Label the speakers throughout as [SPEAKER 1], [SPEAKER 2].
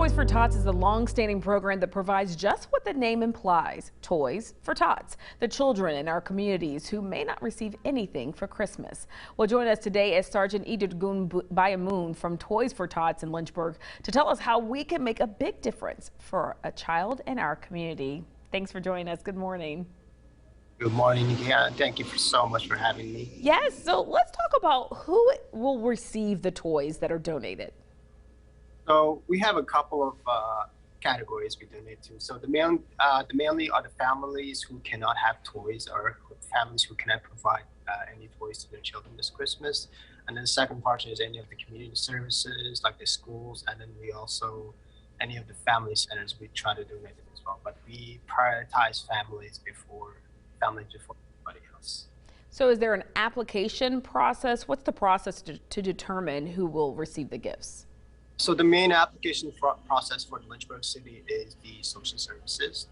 [SPEAKER 1] Toys for Tots is a long-standing program that provides just what the name implies, toys for tots, the children in our communities who may not receive anything for Christmas. Well, join us today is Sergeant Idurgun Bayamoon from Toys for Tots in Lynchburg to tell us how we can make a big difference for a child in our community. Thanks for joining us. Good morning.
[SPEAKER 2] Good morning again. Thank you so much for having me.
[SPEAKER 1] Yes, so let's talk about who will receive the toys that are donated.
[SPEAKER 2] So we have a couple of categories we donate to. So the mainly are the families who cannot have toys or families who cannot provide any toys to their children this Christmas. And then the second part is any of the community services like the schools, and then we also any of the family centers we try to donate it as well. But we prioritize families before anybody else.
[SPEAKER 1] So is there an application process? What's the process to determine who will receive the gifts?
[SPEAKER 2] So the main application process for the Lynchburg City is the social services.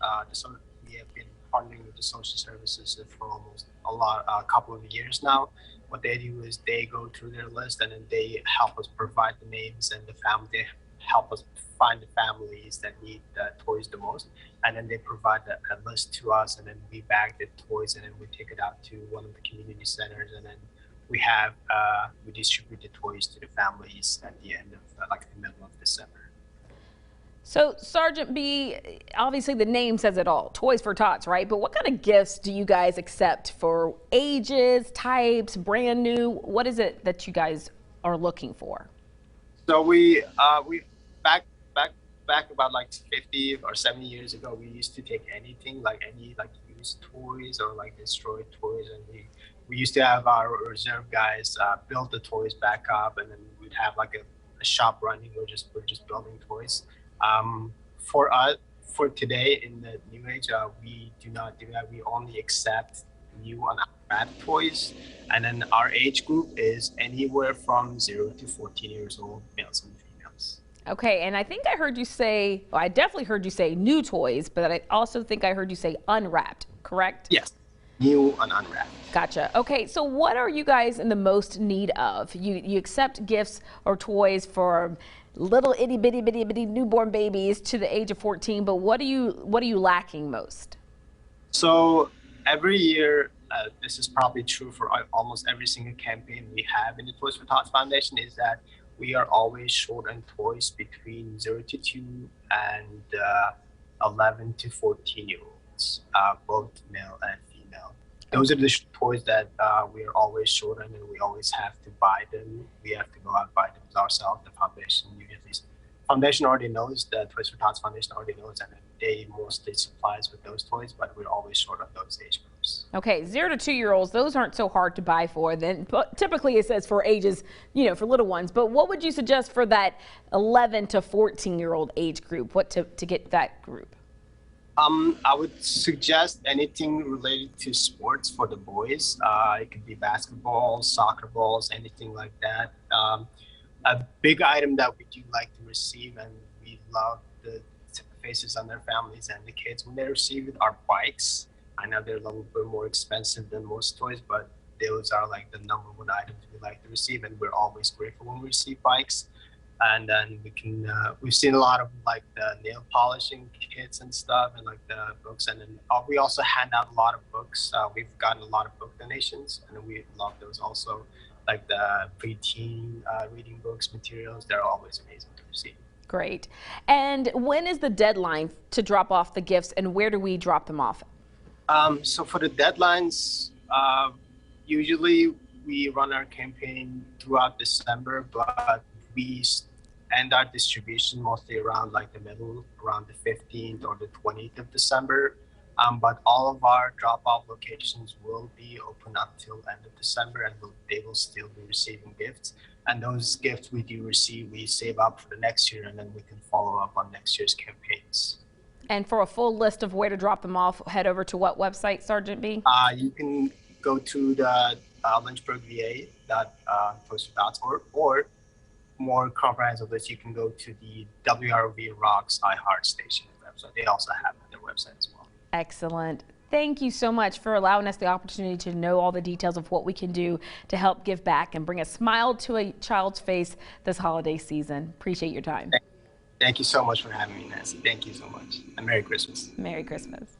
[SPEAKER 2] We have been partnering with the social services for almost a couple of years now. What they do is they go through their list and then they help us provide the names and the family. They help us find the families that need the toys the most, and then they provide a list to us, and then we bag the toys and then we take it out to one of the community centers, and then we distribute the toys to the families at the end of the middle of December.
[SPEAKER 1] So Sergeant B, obviously the name says it all, Toys for Tots, right? But what kind of gifts do you guys accept for ages, types, brand new? What is it that you guys are looking for?
[SPEAKER 2] So we back about 50 or 70 years ago, we used to take anything, any used toys or destroyed toys, and we used to have our reserve guys build the toys back up, and then we'd have a shop running. We're just building toys. For today in the new age, we do not do that. We only accept new and unwrapped toys, and then our age group is anywhere from 0 to 14 years old, males and females.
[SPEAKER 1] Okay, and I think I heard you say, well, I definitely heard you say new toys, but I also think I heard you say unwrapped, correct?
[SPEAKER 2] Yes, new and unwrapped.
[SPEAKER 1] Gotcha. Okay, so what are you guys in the most need of? You accept gifts or toys for little itty bitty newborn babies to the age of 14, but what are you lacking most?
[SPEAKER 2] So every year, this is probably true for almost every single campaign we have in the Toys for Tots Foundation, is that we are always short on toys between 0 to 2 and 11 to 14 year olds, both male and female. Those are the toys that we are always short on, and we always have to buy them. We have to go out and buy them ourselves. The foundation already knows, the Toys for Tots Foundation already knows, and they mostly supplies with those toys, but we're always short on those age groups.
[SPEAKER 1] Okay, 0 to 2 year olds, those aren't so hard to buy for. Then typically it says for ages, for little ones. But what would you suggest for that 11 to 14 year old age group? What to get that group?
[SPEAKER 2] I would suggest anything related to sports for the boys. It could be basketball, soccer balls, anything like that. A big item that we do like to receive, and we love the faces on their families and the kids when they receive it, are bikes. I know they're a little bit more expensive than most toys, but those are the number one items we like to receive, and we're always grateful when we receive bikes. And then we've seen a lot of the nail polishing kits and stuff, and the books, and then we also hand out a lot of books. We've gotten a lot of book donations, and we love those also, the preteen reading books, materials. They're always amazing to receive.
[SPEAKER 1] Great. And when is the deadline to drop off the gifts, and where do we drop them off?
[SPEAKER 2] So for the deadlines, usually we run our campaign throughout December, but we end our distribution mostly around the middle, around the 15th or the 20th of December. But all of our drop-off locations will be open until end of December, and they will still be receiving gifts. And those gifts we do receive, we save up for the next year, and then we can follow up on next year's campaigns. And
[SPEAKER 1] for a full list of where to drop them off, head over to what website, Sergeant B?
[SPEAKER 2] You can go to the Lynchburg VA.toys4tots, or more comprehensive list, you can go to the WROV Rocks iHeart Station website. They also have their website as well.
[SPEAKER 1] Excellent. Thank you so much for allowing us the opportunity to know all the details of what we can do to help give back and bring a smile to a child's face this holiday season. Appreciate your time.
[SPEAKER 2] Thank you so much for having me, Nancy. Thank you so much. And Merry Christmas.
[SPEAKER 1] Merry Christmas.